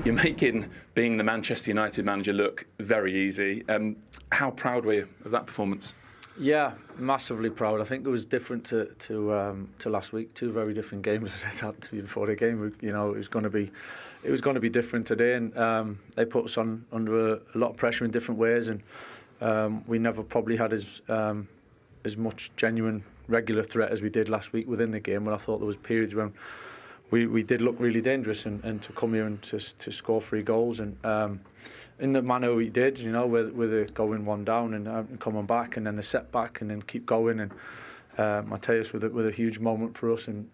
you're making being the Manchester United manager look very easy. How proud were you of that performance? Yeah, massively proud. I think it was different to last week. Two very different games. I said that to you before the game. You know, it was going to be different today, and they put us under a lot of pressure in different ways, and we never probably had as much genuine regular threat as we did last week within the game. But I thought there was periods when we did look really dangerous, and to come here and to score 3 goals, and in the manner we did, you know, with the going 1 down and coming back, and then the setback, and then keep going, and Mateus with a huge moment for us, and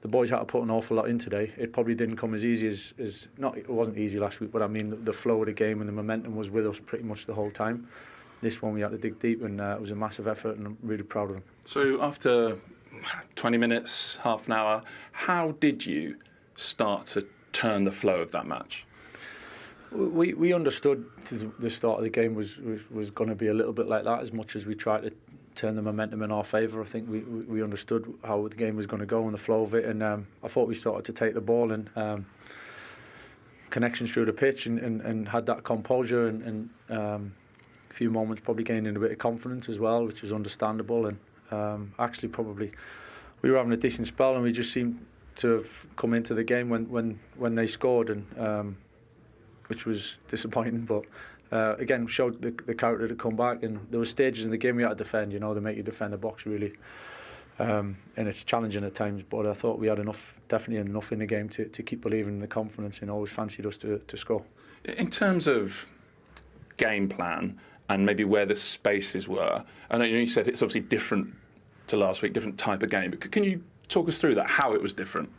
the boys had to put an awful lot in today. It probably didn't come as easy as not. It wasn't easy last week, but I mean the flow of the game and the momentum was with us pretty much the whole time. This one we had to dig deep, and it was a massive effort, and I'm really proud of them. So after 20 minutes, half an hour, how did you start to turn the flow of that match? We understood the start of the game was going to be a little bit like that, as much as we tried to turn the momentum in our favour. I think we understood how the game was going to go and the flow of it, and I thought we started to take the ball and connections through the pitch and had that composure and a few moments probably gaining a bit of confidence as well, which was understandable, and actually probably we were having a decent spell, and we just seemed to have come into the game when they scored, and which was disappointing, but again showed the character to come back. And there were stages in the game we had to defend, you know, they make you defend the box really, and it's challenging at times, but I thought we had definitely enough in the game to keep believing in the confidence, and always fancied us to score. In terms of game plan and maybe where the spaces were, I know you said it's obviously different to last week, different type of game, but can you talk us through that, how it was different?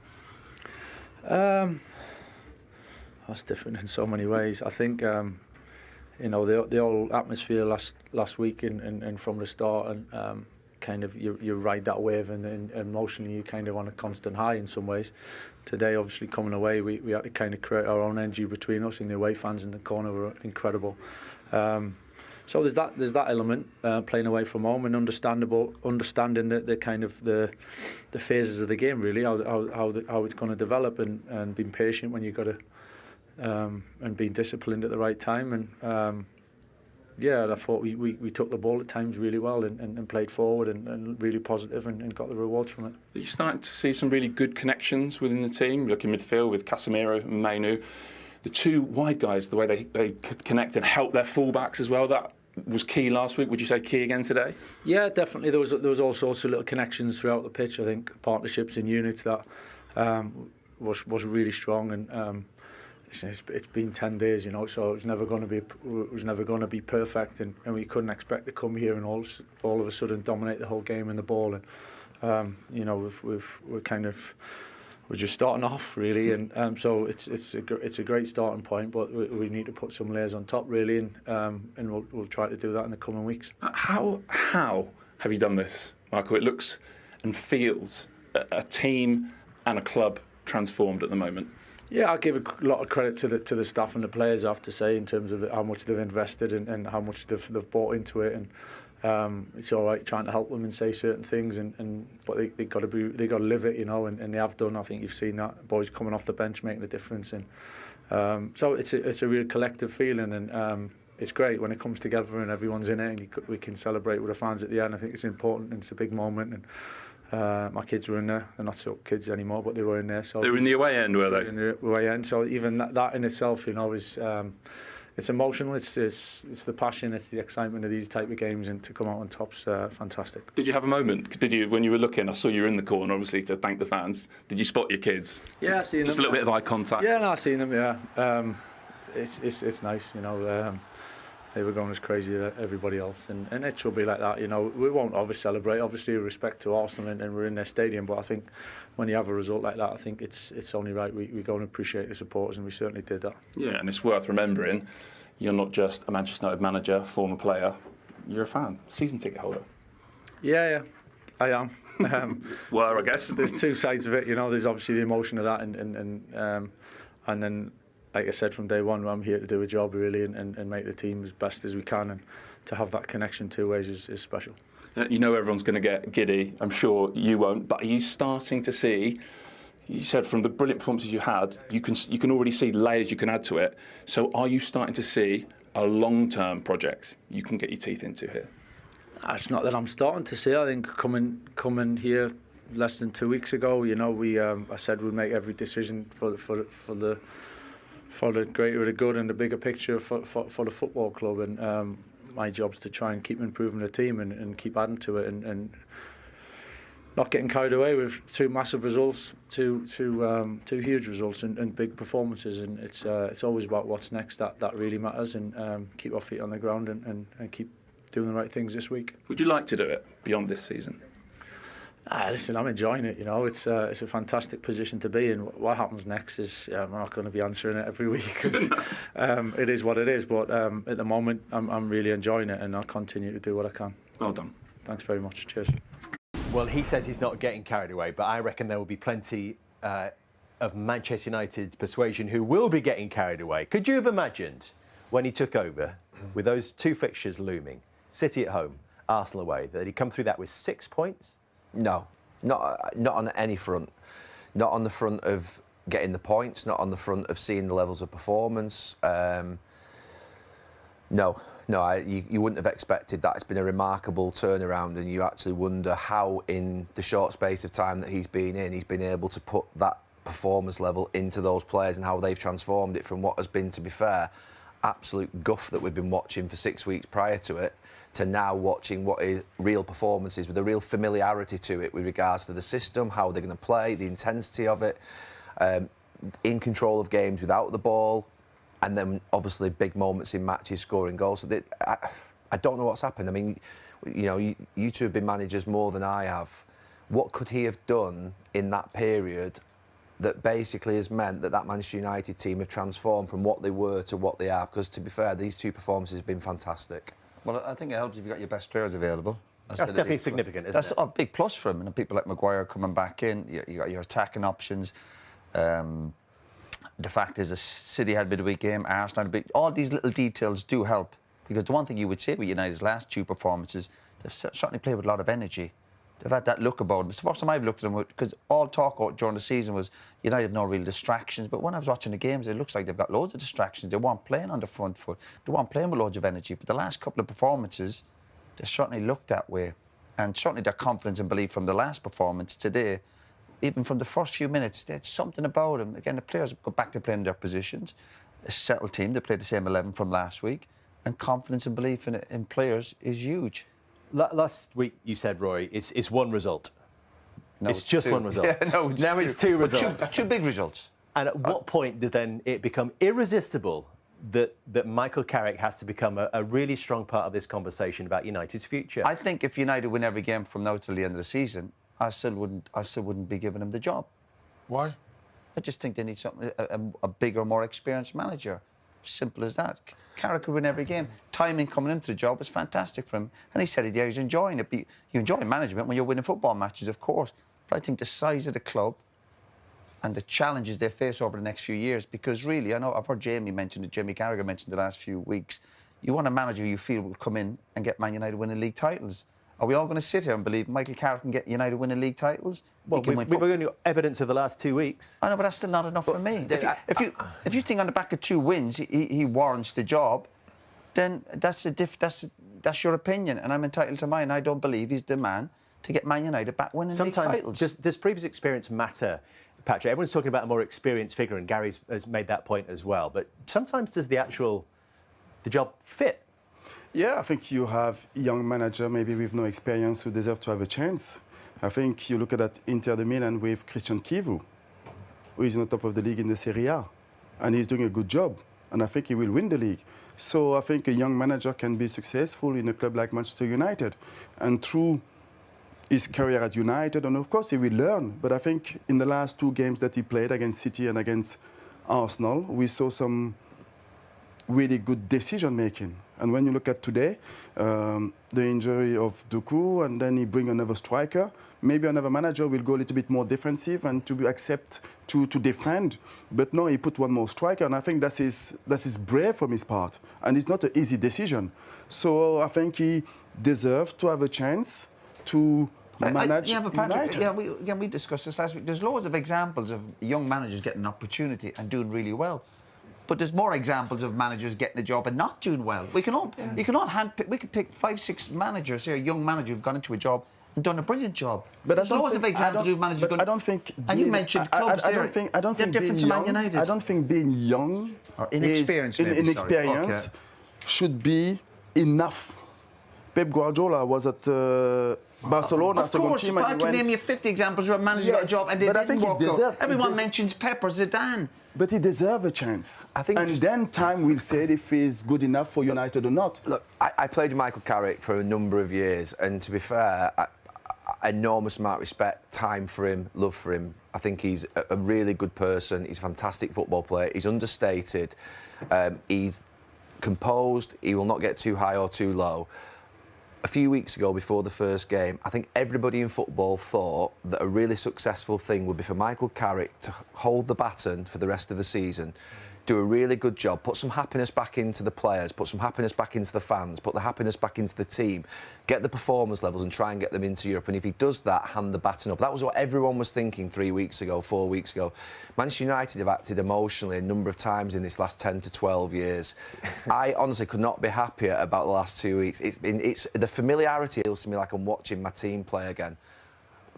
That's different in so many ways. I think you know, the whole atmosphere last week and from the start, and kind of you ride that wave, and emotionally you're kind of on a constant high in some ways. Today, obviously coming away, we had to kind of create our own energy between us, and the away fans in the corner were incredible. So there's that element, playing away from home, and understanding the kind of the phases of the game, really, how it's going to develop, and being patient when you've got to. And being disciplined at the right time, and yeah, I thought we took the ball at times really well, and played forward and really positive, and got the rewards from it. You're starting to see some really good connections within the team. Look in midfield with Casemiro and Mainu, the 2 wide guys, the way they could connect and help their fullbacks as well. That was key last week. Would you say key again today? Yeah, definitely. There was all sorts of little connections throughout the pitch. I think partnerships in units that was really strong, and it's been 10 days, you know, so it was never going to be perfect, and we couldn't expect to come here and all of a sudden dominate the whole game and the ball, and you know, we're just starting off really, and so it's a great starting point, but we need to put some layers on top really, and we'll try to do that in the coming weeks. How have you done this, Michael? It looks and feels a team and a club transformed at the moment. Yeah, I'll give a lot of credit to the staff and the players, I have to say, in terms of how much they've invested and how much they've bought into it. And it's all right trying to help them and say certain things, but they got to live it, you know, and they have done. I think you've seen that, boys coming off the bench making a difference, and so it's a real collective feeling, and it's great when it comes together and everyone's in it, and we can celebrate with the fans at the end. I think it's important, and it's a big moment, and. My kids were in there. They're not so kids anymore, but they were in there. So they were in the away end, were they? In the away end. So even that in itself, you know, is it's emotional. It's the passion. It's the excitement of these type of games, and to come out on top's fantastic. Did you have a moment? Did you, when you were looking? I saw you were in the corner, obviously, to thank the fans. Did you spot your kids? Yeah, I seen them. Just a little bit of eye contact. Yeah, no, I seen them. Yeah, it's nice, you know. They were going as crazy as everybody else, and it should be like that, you know. We won't obviously celebrate, obviously, with respect to Arsenal, and we're in their stadium, but I think when you have a result like that, I think it's only right we go and appreciate the supporters, and we certainly did that. Yeah, and it's worth remembering, you're not just a Manchester United manager, former player, you're a fan, season ticket holder. Yeah, I am. Well, I guess. There's 2 sides of it, you know. There's obviously the emotion of that, and then, like I said, from day one, I'm here to do a job really, and make the team as best as we can, and to have that connection 2 ways is special. You know everyone's going to get giddy. I'm sure you won't, but are you starting to see You said from the brilliant performances you had, you can already see layers you can add to it. So are you starting to see a long-term project you can get your teeth into here? It's not that I'm starting to see. I think coming here less than 2 weeks ago, you know, I said we'd make every decision for the greater the good and the bigger picture for the football club, and my job's to try and keep improving the team and keep adding to it and not getting carried away with two massive results, two huge results and big performances, and it's always about what's next that really matters, and keep our feet on the ground and keep doing the right things this week. Would you like to do it beyond this season? Listen, I'm enjoying it. You know, it's a fantastic position to be in. What happens next is I'm not going to be answering it every week because it is what it is. But at the moment, I'm really enjoying it, and I'll continue to do what I can. Well done. Thanks very much. Cheers. Well, he says he's not getting carried away, but I reckon there will be plenty of Manchester United persuasion who will be getting carried away. Could you have imagined when he took over, with those two fixtures looming, City at home, Arsenal away, that he'd come through that with 6 points? No, not on any front. Not on the front of getting the points, not on the front of seeing the levels of performance. No, you wouldn't have expected that. It's been a remarkable turnaround, and you actually wonder how, in the short space of time that he's been in, he's been able to put that performance level into those players and how they've transformed it from what has been, to be fair, absolute guff that we've been watching for 6 weeks prior to it, to now watching what is real performances with a real familiarity to it with regards to the system, how they're going to play, the intensity of it, in control of games without the ball, and then obviously big moments in matches, scoring goals. So I don't know what's happened. I mean, you know, you two have been managers more than I have. What could he have done in that period that basically has meant that Manchester United team have transformed from what they were to what they are? Because, to be fair, these two performances have been fantastic. Well, I think it helps if you've got your best players available. That's definitely significant, isn't it? That's a big plus for him. And people like Maguire coming back in, you got your attacking options. The fact is, City had a midweek game, Arsenal had a big... All these little details do help. Because the one thing you would say with United's last two performances, they've certainly played with a lot of energy. They've had that look about them. It's the first time I've looked at them, because all talk during the season was United have no real distractions. But when I was watching the games, it looks like they've got loads of distractions. They weren't playing on the front foot. They weren't playing with loads of energy. But the last couple of performances, they certainly looked that way. And certainly their confidence and belief from the last performance today, even from the first few minutes, they had something about them. Again, the players go back to playing their positions. A settled team, they played the same 11 from last week. And confidence and belief in players is huge. Last week you said, Roy, it's one result. No, it's just two. one result. Yeah, no, now it's two results. Two big results. And at what point did then it become irresistible that Michael Carrick has to become a really strong part of this conversation about United's future? I think if United win every game from now till the end of the season, I still wouldn't be giving him the job. Why? I just think they need something, a bigger, more experienced manager. Simple as that. Carrick could win every game. Timing coming into the job was fantastic for him. And he said he's enjoying it. You enjoy management when you're winning football matches, of course. But I think the size of the club and the challenges they face over the next few years, because really, I know I've heard Jamie Carragher mentioned the last few weeks, you want a manager you feel will come in and get Man United winning league titles. Are we all going to sit here and believe Michael Carrick can get United winning league titles? Well, we've only got evidence of the last 2 weeks. I know, but that's still not enough for me. If you think on the back of 2 wins he warrants the job, then that's your opinion, and I'm entitled to mine. I don't believe he's the man to get Man United back winning league titles. Does previous experience matter, Patrick? Everyone's talking about a more experienced figure, and Gary has made that point as well. But sometimes does the job fit? Yeah, I think you have a young manager, maybe with no experience, who deserve to have a chance. I think you look at that Inter de Milan with Christian Chivu, who is on the top of the league in the Serie A, and he's doing a good job, and I think he will win the league. So I think a young manager can be successful in a club like Manchester United, and through his career at United, and of course he will learn, but I think in the last 2 games that he played against City and against Arsenal, we saw some really good decision-making. And when you look at today, the injury of Doku, and then he bring another striker, maybe another manager will go a little bit more defensive and to accept to defend. But no, he put one more striker, and I think that is brave from his part. And it's not an easy decision. So I think he deserves to have a chance to manage yeah, but Patrick, United. we discussed this last week. There's loads of examples of young managers getting an opportunity and doing really well. But there's more examples of managers getting a job and not doing well. You can all handpick. We could pick 5, 6 managers here, young managers who've gone into a job and done a brilliant job. But there's loads of examples of managers. I don't think. And you mentioned clubs I don't think different to Man United. I don't think being young or inexperienced, inexperience should be enough. Pep Guardiola was at Barcelona, second team, I and can name you 50 examples where managers got a job and they didn't work out. Everyone mentions Pep or Zidane. But he deserves a chance. I think then time will say if he's good enough for United or not. Look, I played with Michael Carrick for a number of years, and to be fair, enormous amount of respect, time for him, love for him. I think he's a really good person. He's a fantastic football player. He's understated. He's composed. He will not get too high or too low. A few weeks ago, before the first game, I think everybody in football thought that a really successful thing would be for Michael Carrick to hold the baton for the rest of the season, do a really good job, put some happiness back into the players, put some happiness back into the fans, put the happiness back into the team, get the performance levels and try and get them into Europe. And if he does that, hand the baton up. That was what everyone was thinking 3 weeks ago, 4 weeks ago. Manchester United have acted emotionally a number of times in this last 10 to 12 years. I honestly could not be happier about the last 2 weeks. It's the familiarity feels to me like I'm watching my team play again,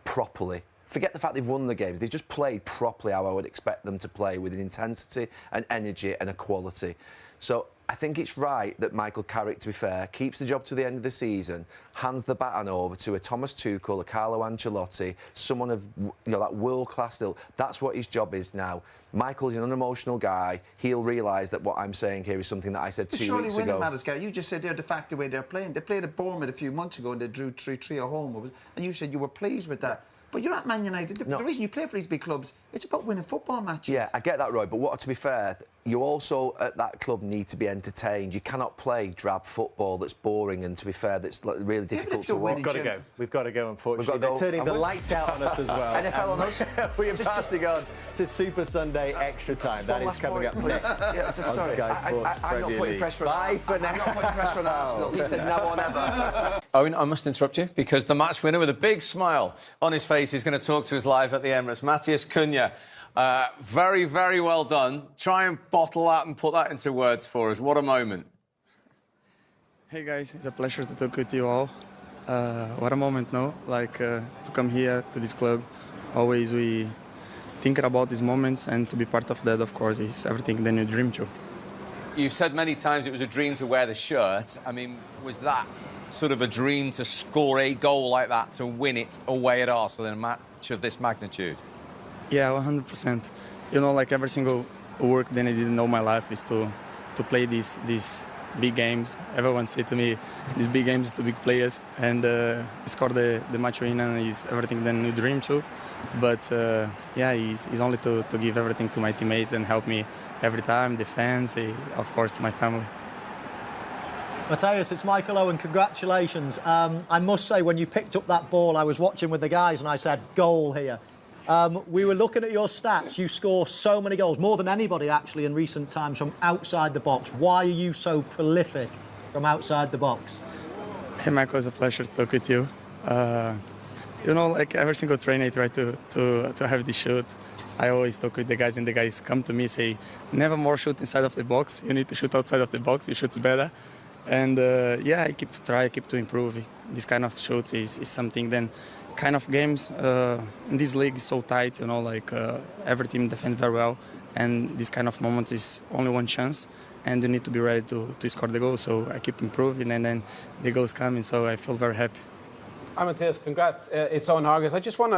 properly. Forget the fact they've won the games. They've just played properly how I would expect them to play, with an intensity, an energy and a quality. So I think it's right that Michael Carrick, to be fair, keeps the job to the end of the season, hands the baton over to a Thomas Tuchel, a Carlo Ancelotti, someone of that world-class still. That's what his job is now. Michael's an unemotional guy. He'll realise that what I'm saying here is something that I said 2 weeks ago. Surely winning matters, Gary. You just said they're the fact the way they're playing. They played at Bournemouth a few months ago and they drew 3-3 at home. And you said you were pleased with that. But you're at Man United. The reason you play for these big clubs, it's about winning football matches. Yeah, I get that, Roy. But to be fair, you also at that club need to be entertained. You cannot play drab football that's boring and, to be fair, that's really difficult to watch. We've got to go, unfortunately. They're turning the lights out on us as well. NFL on us. We are passing on to Super Sunday Extra Time. That is coming up next. Yeah, just sorry. Sky Sports I'm not putting pressure on Bye for now. I'm not putting pressure on Arsenal. He said no one ever. Owen, I must interrupt you because the match winner with a big smile on his face is going to talk to us live at the Emirates. Matthias Cunha. Very, very well done. Try and bottle that and put that into words for us. What a moment. Hey guys, it's a pleasure to talk with you all. What a moment, no? To come here to this club. Always we thinking about these moments, and to be part of that, of course, is everything that you dream to. You've said many times it was a dream to wear the shirt. I mean, was that sort of a dream to score a goal like that, to win it away at Arsenal in a match of this magnitude? Yeah, 100%. You know, like every single work that I did in all my life is to play these big games. Everyone said to me, these big games to big players, and score the match winner is everything that you dream to. But yeah, it's only to give everything to my teammates and help me every time, the fans, of course, to my family. Matthias, it's Michael Owen. Congratulations. I must say, when you picked up that ball, I was watching with the guys and I said, goal here. We were looking at your stats. You score so many goals, more than anybody actually in recent times, from outside the box. Why are you so prolific from outside the box? Hey, Michael, it's a pleasure to talk with you. You know, like every single training I try to have this shoot. I always talk with the guys, and the guys come to me and say, never more shoot inside of the box. You need to shoot outside of the box. You shoot better. And yeah, I keep to improve. This kind of shoots is something then kind of games in this league is so tight, you know, like every team defends very well, and this kind of moments is only one chance, and you need to be ready to score the goal. So I keep improving, and then the goals coming, so I feel very happy. Hi Matthias, congrats. It's Owen Hargis.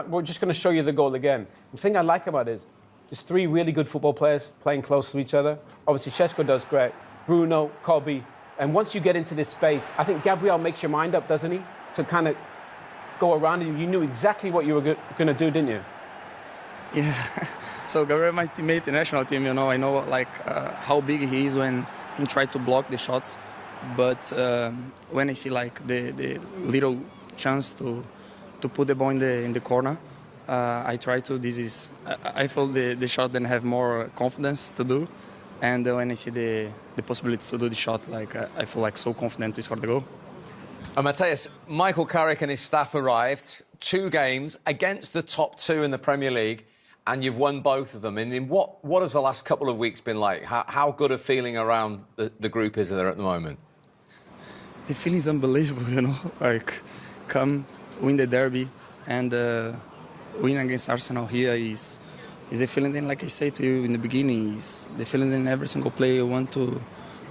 We're just going to show you the goal again. The thing I like about it is there's three really good football players playing close to each other. Obviously, Šeško does great. Bruno, Kobe. And once you get into this space, I think Gabriel makes your mind up, doesn't he? To kind of go around, and you knew exactly what you were going to do, didn't you? Yeah. So Gabriel, my teammate in the national team, you know, I know like how big he is when he tried to block the shots. But when I see like the little chance to put the ball in the corner, I try to. I feel the shot then have more confidence to do. And when I see the possibility to do the shot, like I feel like so confident to score the goal. Matthias, Michael Carrick and his staff arrived. 2 games against the top 2 in the Premier League, and you've won both of them. And what has the last couple of weeks been like? How good a feeling around the group is there at the moment? The feeling's unbelievable, you know. Like, come win the derby and win against Arsenal here is the feeling. Then, like I said to you in the beginning, is the feeling that every single player want to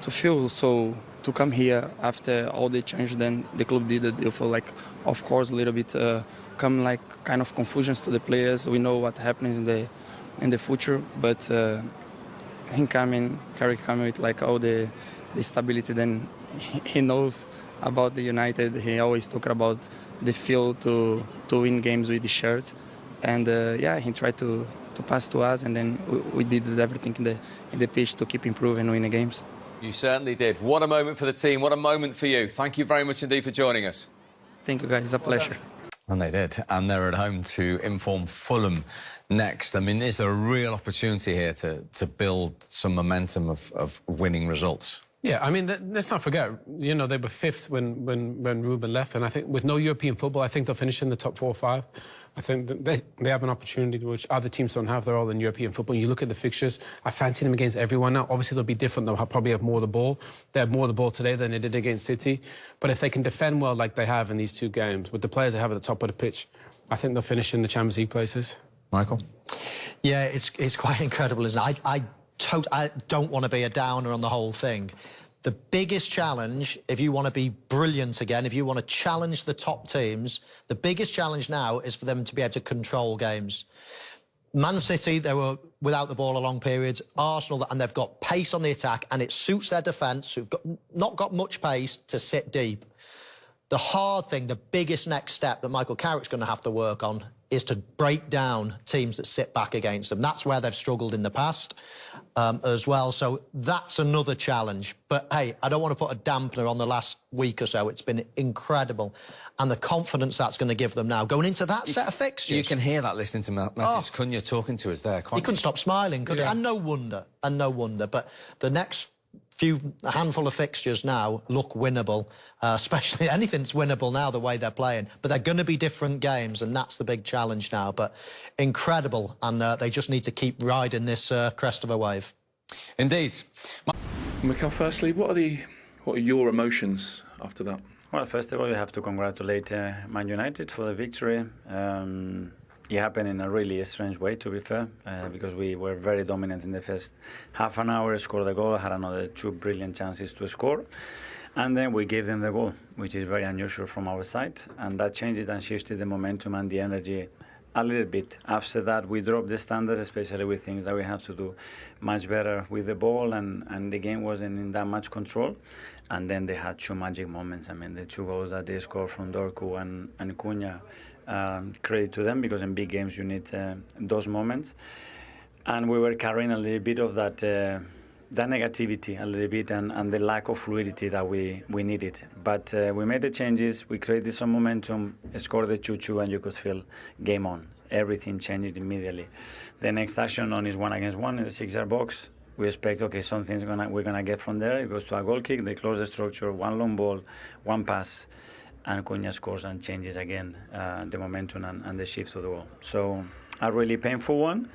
feel. So to come here after all the change then the club did, you feel like, of course, a little bit come like kind of confusions to the players. We know what happens in the future, but him coming, Carrick coming with like all the stability. Then he knows about the United. He always talk about the feel to win games with the shirt, and yeah, he tried to pass to us, and then we did everything in the pitch to keep improving and win the games. You certainly did. What a moment for the team. What a moment for you. Thank you very much indeed for joining us. Thank you, guys. It's a pleasure. And they did. And they're at home to inform Fulham next. I mean, is there a real opportunity here to build some momentum of winning results? Yeah, I mean, let's not forget, you know, they were 5th when Ruben left, and I think with no European football, I think they'll finish in the top 4 or 5. I think that they have an opportunity which other teams don't have. They're all in European football. You look at the fixtures, I fancy them against everyone now. Obviously, they'll be different. They'll probably have more of the ball. They have more of the ball today than they did against City. But if they can defend well like they have in these 2 games, with the players they have at the top of the pitch, I think they'll finish in the Champions League places. Michael? Yeah, it's quite incredible, isn't it? I don't want to be a downer on the whole thing. The biggest challenge, if you want to be brilliant again, if you want to challenge the top teams, the biggest challenge now is for them to be able to control games. Man City, they were without the ball a long periods. Arsenal, and they've got pace on the attack, and it suits their defence, who've not got much pace, to sit deep. The hard thing, the biggest next step that Michael Carrick's going to have to work on is to break down teams that sit back against them. That's where they've struggled in the past as well. So that's another challenge. But, hey, I don't want to put a dampener on the last week or so. It's been incredible. And the confidence that's going to give them now, going into that set of fixtures. You can hear that listening to Matthias Cunha talking to us there, can't you? He couldn't stop smiling, could he? And no wonder. But the next handful of fixtures now look winnable, especially anything's winnable now the way they're playing, but they're going to be different games, and that's the big challenge now. But incredible, and they just need to keep riding this crest of a wave. Indeed. Mikel, firstly, what are your emotions after that? Well, first of all, you have to congratulate Man United for the victory. It happened in a really strange way, to be fair, because we were very dominant in the first half an hour, scored the goal, had another 2 brilliant chances to score, and then we gave them the goal, which is very unusual from our side, and that changed and shifted the momentum and the energy a little bit. After that, we dropped the standards, especially with things that we have to do much better with the ball, and the game wasn't in that much control. And then they had 2 magic moments. I mean, the 2 goals that they scored from Dorku and Cunha, credit to them, because in big games you need those moments. And we were carrying a little bit of that negativity a little bit, and the lack of fluidity that we needed. But we made the changes, we created some momentum, scored the 2-2, and you could feel game on. Everything changed immediately. The next action on is 1-against-1 in the 6-yard box. We expect, okay, something's we're gonna get from there. It goes to a goal kick, they close the structure, 1 long ball, 1 pass, and Cunha scores and changes again the momentum and the shift of the ball. So a really painful one,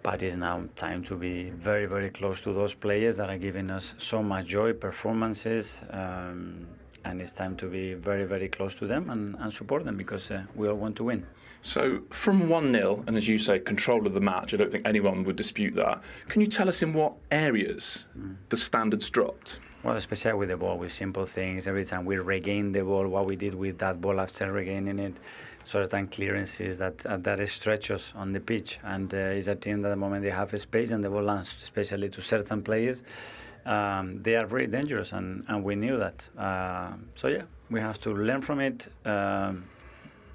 but it's now time to be very, very close to those players that are giving us so much joy, performances, and it's time to be very, very close to them and support them, because we all want to win. So from 1-0, and as you say, control of the match, I don't think anyone would dispute that. Can you tell us in what areas the standards dropped? Well, especially with the ball, with simple things. Every time we regain the ball, what we did with that ball after regaining it, certain clearances that stretch us on the pitch. And it's a team that the moment they have a space and the ball lands, especially to certain players, they are very dangerous, and we knew that. So, yeah, we have to learn from it.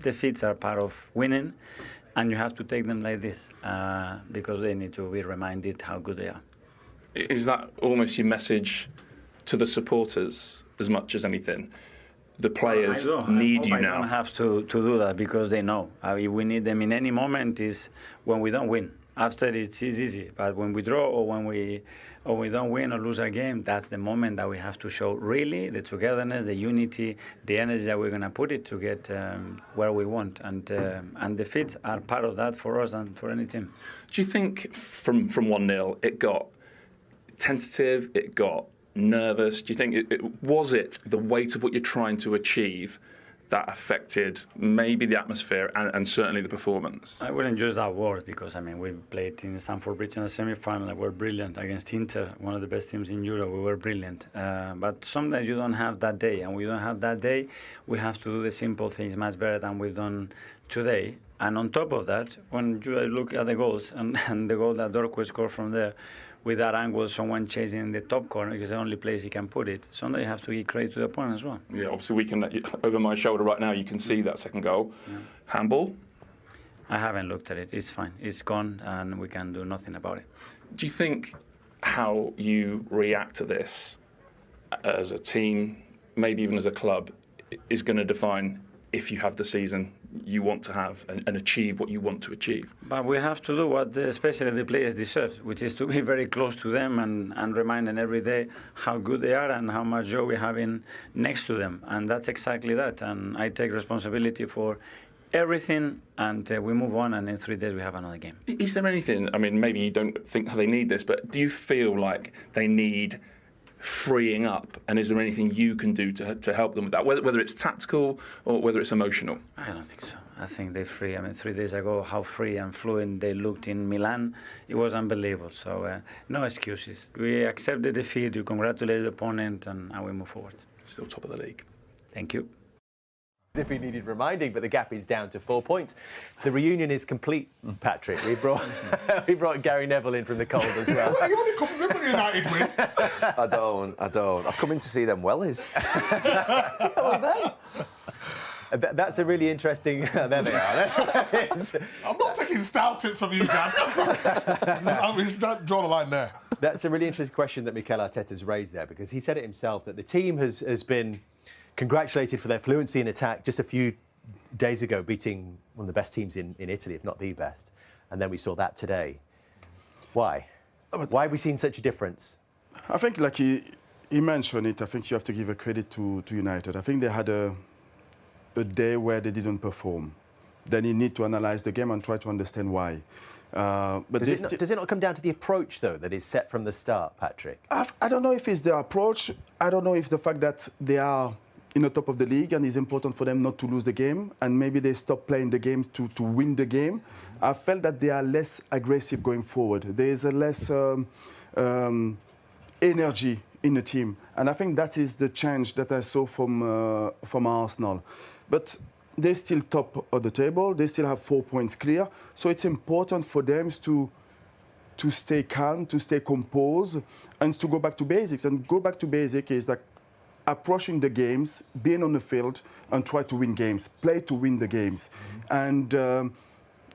Defeats are part of winning, and you have to take them like this, because they need to be reminded how good they are. Is that almost your message to the supporters as much as anything? The players need you now. I don't have to do that, because they know. We need them in any moment is when we don't win. After it's easy, but when we draw or when we don't win or lose a game, that's the moment that we have to show really the togetherness, the unity, the energy that we're going to put it to get where we want, and defeats are part of that for us and for any team. Do you think from 1-0 it got tentative, it got nervous? Do you think was it the weight of what you're trying to achieve that affected maybe the atmosphere and certainly the performance? I wouldn't use that word because, I mean, we played in Stamford Bridge in the semi-final. We were brilliant against Inter, one of the best teams in Europe. We were brilliant. But sometimes you don't have that day, and we don't have that day. We have to do the simple things much better than we've done today. And on top of that, when you look at the goals and the goal that Dorco scored from there, with that angle, someone chasing the top corner, because the only place he can put it. Sometimes you have to give credit to the opponent as well. Yeah, obviously we can, over my shoulder right now, you can see that second goal. Yeah. Handball? I haven't looked at it. It's fine. It's gone, and we can do nothing about it. Do you think how you react to this as a team, maybe even as a club, is going to define if you have the season you want to have and achieve what you want to achieve? But we have to do what especially the players deserve, which is to be very close to them and remind them every day how good they are and how much joy we're having next to them. And that's exactly that. And I take responsibility for everything, and we move on, and in 3 days we have another game. Is there anything, I mean, maybe you don't think they need this, but do you feel like they need freeing up, and is there anything you can do to help them with that, whether it's tactical or whether it's emotional? I don't think so. I think they're free. I mean, 3 days ago, how free and fluent they looked in Milan, it was unbelievable. So no excuses. We accept the defeat, we congratulate the opponent, and we move forward. Still top of the league. Thank you. If he needed reminding, but the gap is down to 4 points. The reunion is complete, Patrick. We brought Gary Neville in from the cold as well. You only come from the United win. I don't. I've come in to see them wellies. That's a really interesting... there they are. I'm not taking style tips from you guys. We've drawn a line there. That's a really interesting question that Mikel Arteta's raised there, because he said it himself, that the team has been congratulated for their fluency in attack just a few days ago, beating one of the best teams in Italy, if not the best. And then we saw that today. Why? Why have we seen such a difference? I think, like he mentioned it, I think you have to give a credit to United. I think they had a day where they didn't perform. Then you need to analyse the game and try to understand why. But does it not come down to the approach, though, that is set from the start, Patrick? I don't know if it's the approach. I don't know if the fact that they are in the top of the league and it's important for them not to lose the game, and maybe they stop playing the game to win the game. I felt that they are less aggressive going forward. There is a less energy in the team, and I think that is the change that I saw from Arsenal. But they're still top of the table. They still have 4 points clear. So it's important for them to stay calm, to stay composed, and to go back to basics. And go back to basics is like approaching the games, being on the field, and try to win games. Play to win the games. Mm-hmm. And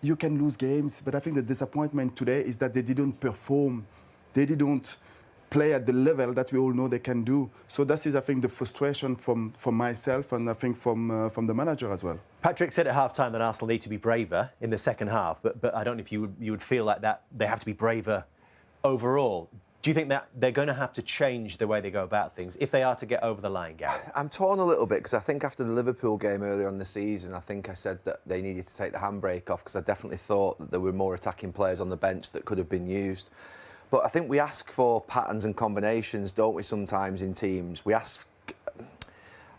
you can lose games, but I think the disappointment today is that they didn't perform. They didn't play at the level that we all know they can do. So that is, I think, the frustration from myself, and I think from the manager as well. Patrick said at half-time that Arsenal need to be braver in the second half, but I don't know if you would feel like that they have to be braver overall. Do you think that they're going to have to change the way they go about things if they are to get over the line, Gary? I'm torn a little bit, because I think after the Liverpool game earlier on the season, I think I said that they needed to take the handbrake off, because I definitely thought that there were more attacking players on the bench that could have been used. But I think we ask for patterns and combinations, don't we, sometimes in teams? We ask...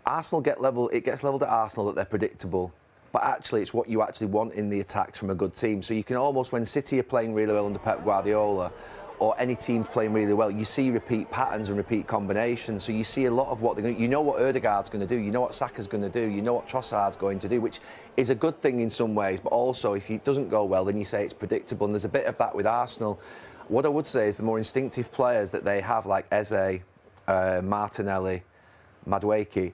Arsenal it gets levelled at Arsenal that they're predictable. But actually, it's what you actually want in the attacks from a good team. So you can almost, when City are playing really well under Pep Guardiola, or any team playing really well, you see repeat patterns and repeat combinations. So you see a lot of what they're going to... You know what Ødegaard's going to do, you know what Saka's going to do, you know what Trossard's going to do, which is a good thing in some ways, but also if it doesn't go well, then you say it's predictable. And there's a bit of that with Arsenal. What I would say is the more instinctive players that they have, like Eze, Martinelli, Madueke,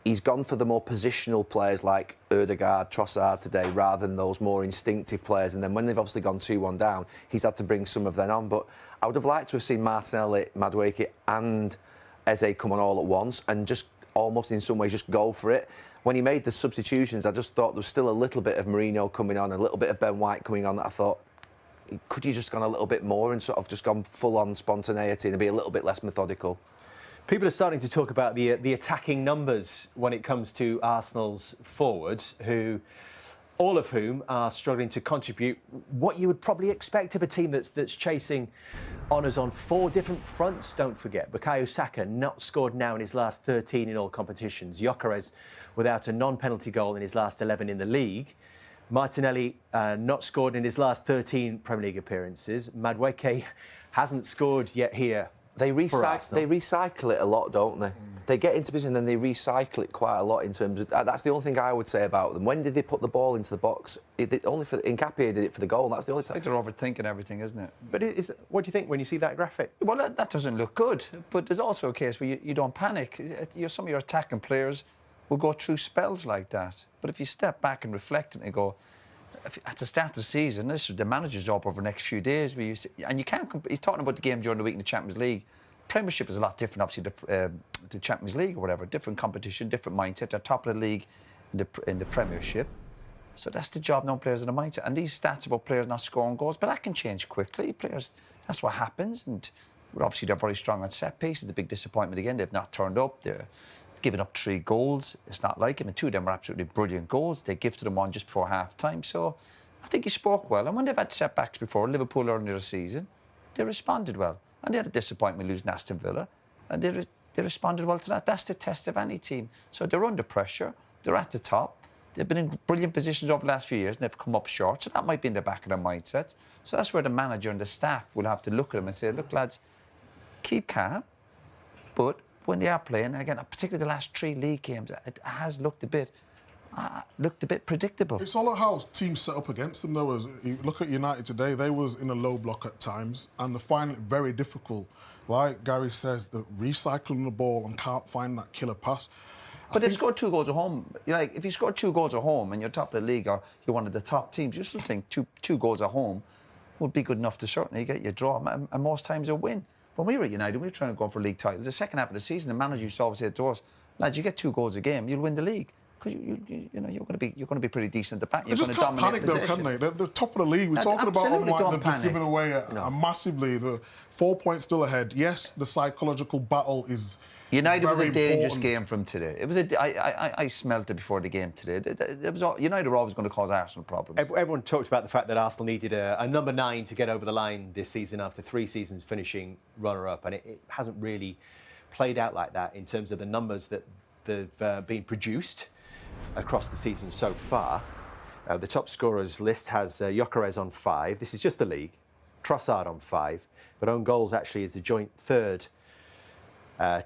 he's gone for the more positional players like Ødegaard, Trossard today, rather than those more instinctive players. And then when they've obviously gone 2-1 down, he's had to bring some of them on. But I would have liked to have seen Martinelli, Madueke and Eze come on all at once and just almost in some ways just go for it. When he made the substitutions, I just thought there was still a little bit of Mourinho coming on, a little bit of Ben White coming on, that I thought, could you just gone a little bit more and sort of just gone full-on spontaneity and be a little bit less methodical? People are starting to talk about the attacking numbers when it comes to Arsenal's forwards, all of whom are struggling to contribute what you would probably expect of a team that's chasing honours on 4 different fronts. Don't forget, Bukayo Saka not scored now in his last 13 in all competitions. Gyökeres without a non-penalty goal in his last 11 in the league. Martinelli not scored in his last 13 Premier League appearances. Madueke hasn't scored yet here. They recycle it a lot, don't they? They get into position and then they recycle it quite a lot in terms of... That's the only thing I would say about them. When did they put the ball into the box? Only for Nketiah did it for the goal. That's the only time. It's like they're overthinking everything, isn't it? But what do you think when you see that graphic? Well, that doesn't look good. But there's also a case where you don't panic. Some of your attacking players will go through spells like that. But if you step back and reflect and go, at the start of the season, this is the manager's job over the next few days. And you can't... He's talking about the game during the week in the Champions League. Premiership is a lot different, obviously, the Champions League or whatever. Different competition, different mindset. They're top of the league in the Premiership. So that's the job, no players in the mindset. And these stats about players not scoring goals, but that can change quickly. Players, that's what happens. And obviously, they're very strong on set pieces. The big disappointment again, they've not turned up. They're giving up 3 goals. It's not like him. And 2 of them were absolutely brilliant goals. They gifted them one just before half-time. So I think he spoke well. And when they've had setbacks before, Liverpool earlier in the season, they responded well. And they had a disappointment losing Aston Villa. And they responded well to that. That's the test of any team. So they're under pressure. They're at the top. They've been in brilliant positions over the last few years and they've come up short. So that might be in the back of their mindset. So that's where the manager and the staff will have to look at them and say, look, lads, keep calm. But when they are playing, and again, particularly the last 3 league games, it has looked a bit predictable. It's all about how teams set up against them, though. As you look at United today, they was in a low block at times, and they find it very difficult. Like Gary says, the recycling the ball and can't find that killer pass. But they've scored 2 goals at home. Like, if you score 2 goals at home and you're top of the league or you're one of the top teams, you still think two goals at home would be good enough to certainly get you a draw, and most times a win. When we were at United, we were trying to go for league titles. The second half of the season, the manager used to always say to us, lads, you get 2 goals a game, you'll win the league. Because you're going to be pretty decent at the back. You're going to dominate the position. They just can't panic, though, can they? They're the top of the league. We're talking about online. They've just given away massively. The 4 points still ahead. Yes, the psychological battle is. United was a dangerous important game from today. It was I smelt it before the game today. United were always going to cause Arsenal problems. Everyone talked about the fact that Arsenal needed a number 9 to get over the line this season after 3 seasons finishing runner-up, and it hasn't really played out like that in terms of the numbers that have been produced across the season so far. The top scorers list has Gyökeres on 5. This is just the league. Trossard on 5. But own goals actually is the joint 3rd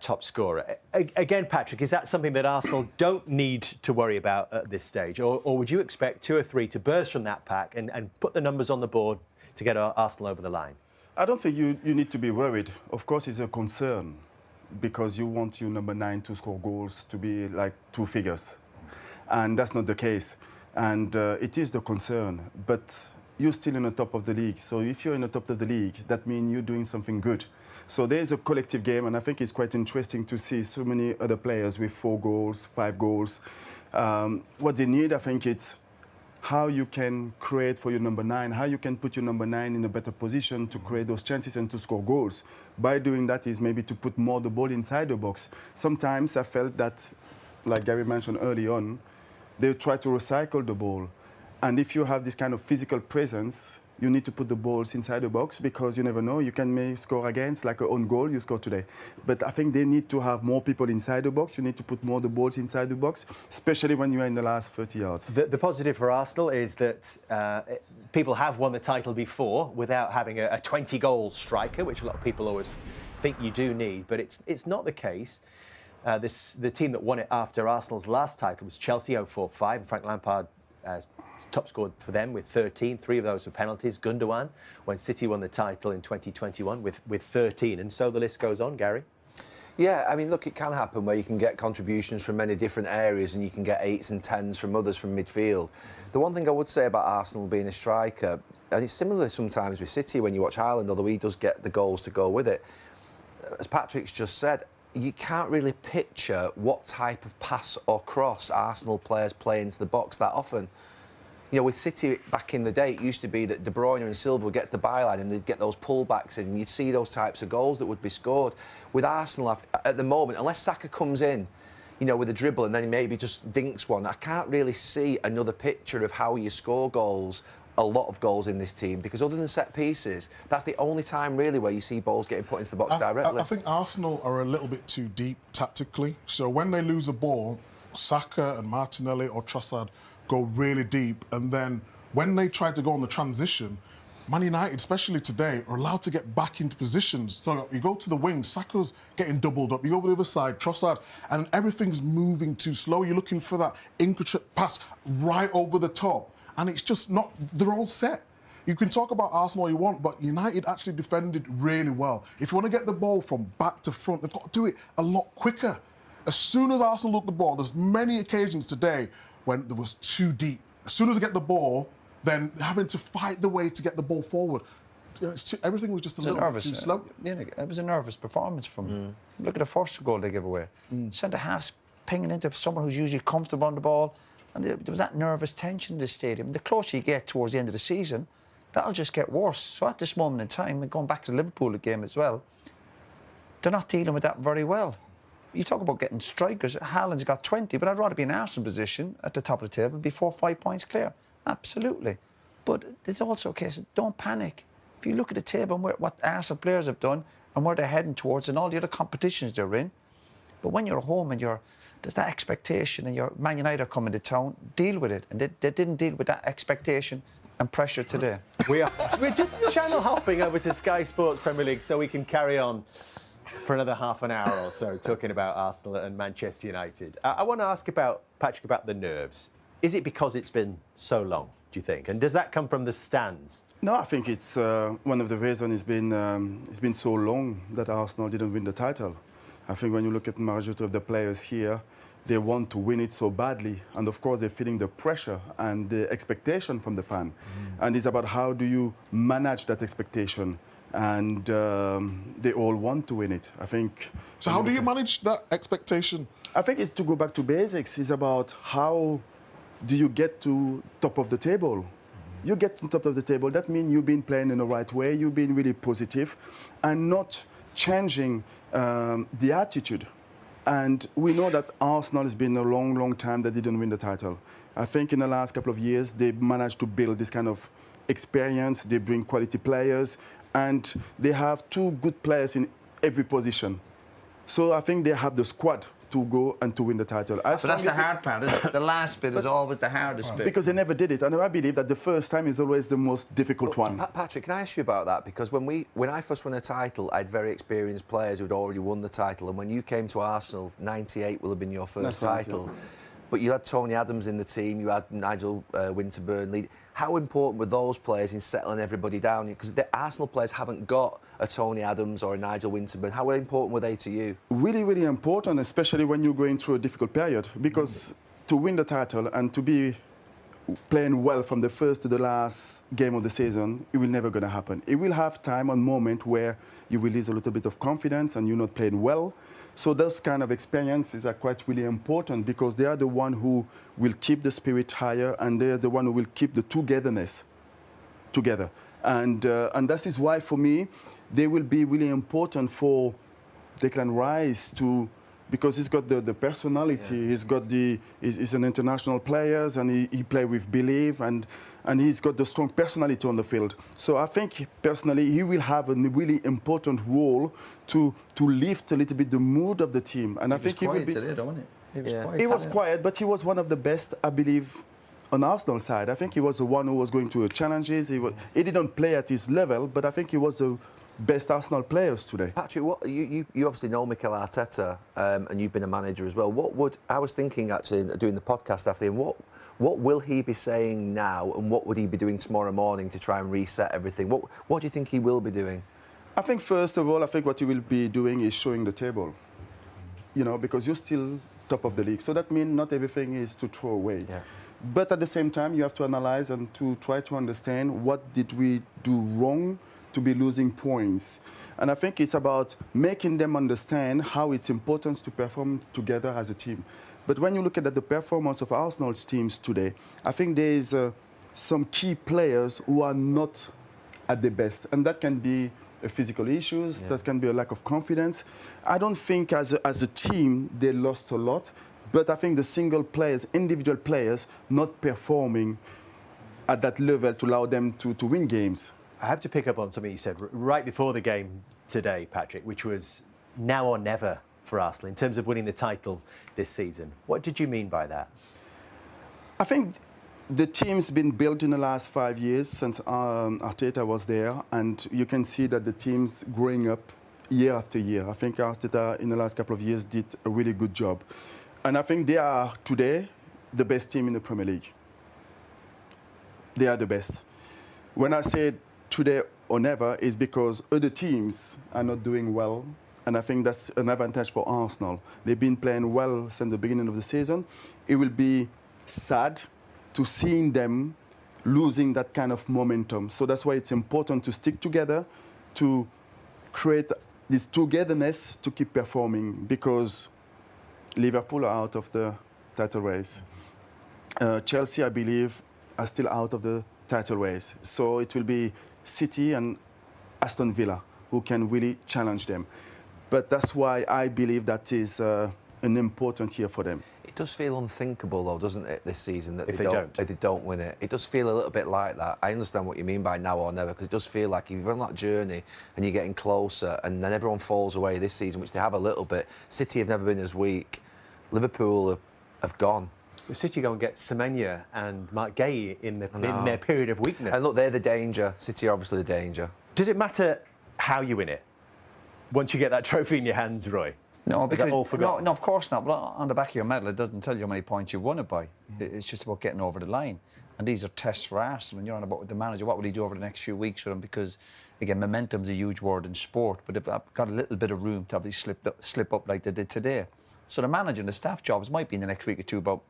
top scorer. Again, Patrick, is that something that Arsenal don't need to worry about at this stage? Or would you expect 2 or 3 to burst from that pack and put the numbers on the board to get Arsenal over the line? I don't think you need to be worried. Of course, it's a concern because you want your number 9 to score goals to be like 2 figures. And that's not the case. And it is the concern. But you're still in the top of the league. So if you're in the top of the league, that means you're doing something good. So there's a collective game, and I think it's quite interesting to see so many other players with 4 goals, 5 goals. What they need, I think, it's how you can create for your number 9, how you can put your number 9 in a better position to create those chances and to score goals. By doing that is maybe to put more the ball inside the box. Sometimes I felt that, like Gary mentioned early on, they try to recycle the ball. And if you have this kind of physical presence, you need to put the balls inside the box because you never know. You can maybe score against, like an own goal you scored today. But I think they need to have more people inside the box. You need to put more the balls inside the box, especially when you're in the last 30 yards. The positive for Arsenal is that people have won the title before without having a 20-goal striker, which a lot of people always think you do need. But it's not the case. The team that won it after Arsenal's last title was Chelsea, 0-4-5, and Frank Lampard top scored for them with 13. 3 of those were penalties. Gundogan, when City won the title in 2021 with 13. And so the list goes on, Gary. Yeah, I mean, look, it can happen where you can get contributions from many different areas and you can get 8s and 10s from others from midfield. The one thing I would say about Arsenal being a striker, and it's similar sometimes with City when you watch Haaland, although he does get the goals to go with it, as Patrick's just said, you can't really picture what type of pass or cross Arsenal players play into the box that often. You know, with City back in the day, it used to be that De Bruyne and Silva would get to the byline and they'd get those pullbacks in, and you'd see those types of goals that would be scored. With Arsenal at the moment, unless Saka comes in, you know, with a dribble and then he maybe just dinks one, I can't really see another picture of how you score goals, a lot of goals in this team, because other than set pieces, that's the only time really where you see balls getting put into the box directly. I think Arsenal are a little bit too deep tactically. So when they lose a ball, Saka and Martinelli or Trossard go really deep, and then when they try to go on the transition, Man United, especially today, are allowed to get back into positions. So you go to the wing, Saka's getting doubled up. You go over the other side, Trossard, and everything's moving too slow. You're looking for that intricate pass right over the top. And it's just not... They're all set. You can talk about Arsenal all you want, but United actually defended really well. If you want to get the ball from back to front, they've got to do it a lot quicker. As soon as Arsenal look the ball, there's many occasions today when there was too deep. As soon as they get the ball, then having to fight the way to get the ball forward. Everything was just a little bit too slow. Yeah, it was a nervous performance from them. Look at the first goal they gave away. Centre-halves pinging into someone who's usually comfortable on the ball. And there was that nervous tension in the stadium. The closer you get towards the end of the season, that'll just get worse. So at this moment in time, and going back to the Liverpool game as well, they're not dealing with that very well. You talk about getting strikers. Haaland's got 20, but I'd rather be in Arsenal position at the top of the table, be 4 or 5 points clear. Absolutely. But there's also a case of don't panic. If you look at the table and what Arsenal players have done and where they're heading towards and all the other competitions they're in, but when you're home and there's that expectation and your Man United are coming to town, deal with it. And they didn't deal with that expectation and pressure today. We're just channel hopping over to Sky Sports Premier League so we can carry on for another half an hour or so talking about Arsenal and Manchester United. I want to ask Patrick about the nerves. Is it because it's been so long, do you think? And does that come from the stands? No, I think it's one of the reasons it's been so long that Arsenal didn't win the title. I think when you look at the majority of the players here, they want to win it so badly. And of course, they're feeling the pressure and the expectation from the fan. And it's about how do you manage that expectation. And they all want to win it, I think. So how do you manage that expectation? I think it's to go back to basics. It's about how do you get to top of the table. You get to top of the table, that means you've been playing in the right way, you've been really positive and not changing the attitude. And we know that Arsenal has been a long, long time that didn't win the title. I think in the last couple of years, they managed to build this kind of experience. They bring quality players, and they have 2 good players in every position. So I think they have the squad to go and to win the title. But that's the hard part, isn't it? The last bit is always the hardest bit. Because they never did it. And I believe that the first time is always the most difficult one. Patrick, can I ask you about that? Because when I first won a title, I had very experienced players who'd already won the title. And when you came to Arsenal, 98 will have been your first title. But you had Tony Adams in the team, you had Nigel Winterburn lead. How important were those players in settling everybody down? Because the Arsenal players haven't got a Tony Adams or a Nigel Winterburn. How important were they to you? Really, really important, especially when you're going through a difficult period. Because to win the title and to be playing well from the first to the last game of the season, it will never going to happen. It will have time and moment where you will lose a little bit of confidence and you're not playing well. So those kind of experiences are quite really important because they are the one who will keep the spirit higher and they're the one who will keep the togetherness together. And that is why, for me, they will be really important for Declan Rice to, because he's got the personality, he's an international player and he play with belief and he's got the strong personality on the field. So I think personally he will have a really important role to lift a little bit the mood of the team. And I think he will be. Today, don't it? He was quiet, but he was one of the best, I believe, on Arsenal side. I think he was the one who was going to challenges. He didn't play at his level, but I think he was the best Arsenal players today. Patrick, you obviously know Mikel Arteta, and you've been a manager as well. I was thinking actually doing the podcast after him, what will he be saying now and what would he be doing tomorrow morning to try and reset everything? What do you think he will be doing? I think first of all, what he will be doing is showing the table. You know, because you're still top of the league. So that means not everything is to throw away. Yeah. But at the same time, you have to analyze and to try to understand what did we do wrong to be losing points. And I think it's about making them understand how it's important to perform together as a team. But when you look at the performance of Arsenal's teams today, I think there is some key players who are not at their best. And that can be physical issues, that can be a lack of confidence. I don't think as a team they lost a lot, but I think the single players, individual players, not performing at that level to allow them to win games. I have to pick up on something you said right before the game today, Patrick, which was now or never for Arsenal in terms of winning the title this season. What did you mean by that? I think the team's been built in the last 5 years since Arteta was there, and you can see that the team's growing up year after year. I think Arteta in the last couple of years did a really good job. And I think they are today the best team in the Premier League. They are the best. When I say today or never, is because other teams are not doing well, and I think that's an advantage for Arsenal. They've been playing well since the beginning of the season. It will be sad to seeing them losing that kind of momentum. So that's why it's important to stick together, to create this togetherness to keep performing, because Liverpool are out of the title race. Chelsea, I believe, are still out of the title race. So it will be City and Aston Villa who can really challenge them. But that's why I believe that is an important year for them. It does feel unthinkable, though, doesn't it, this season, that if they don't win it. It does feel a little bit like that. I understand what you mean by now or never, because it does feel like if you're on that journey and you're getting closer, and then everyone falls away this season, which they have a little bit. City have never been as weak. Liverpool have gone. Well, City go and get Semenyo and Mark Gay in their period of weakness. And look, they're the danger. City are obviously the danger. Does it matter how you win it once you get that trophy in your hands, Roy? No, because all forgotten? no, of course not. But on the back of your medal, it doesn't tell you how many points you've won it by. It's just about getting over the line. And these are tests for Arsenal. And you're on about the manager. What will he do over the next few weeks for them? Because, again, momentum's a huge word in sport. But they've got a little bit of room to obviously slip up like they did today. So the manager and the staff jobs might be in the next week or two about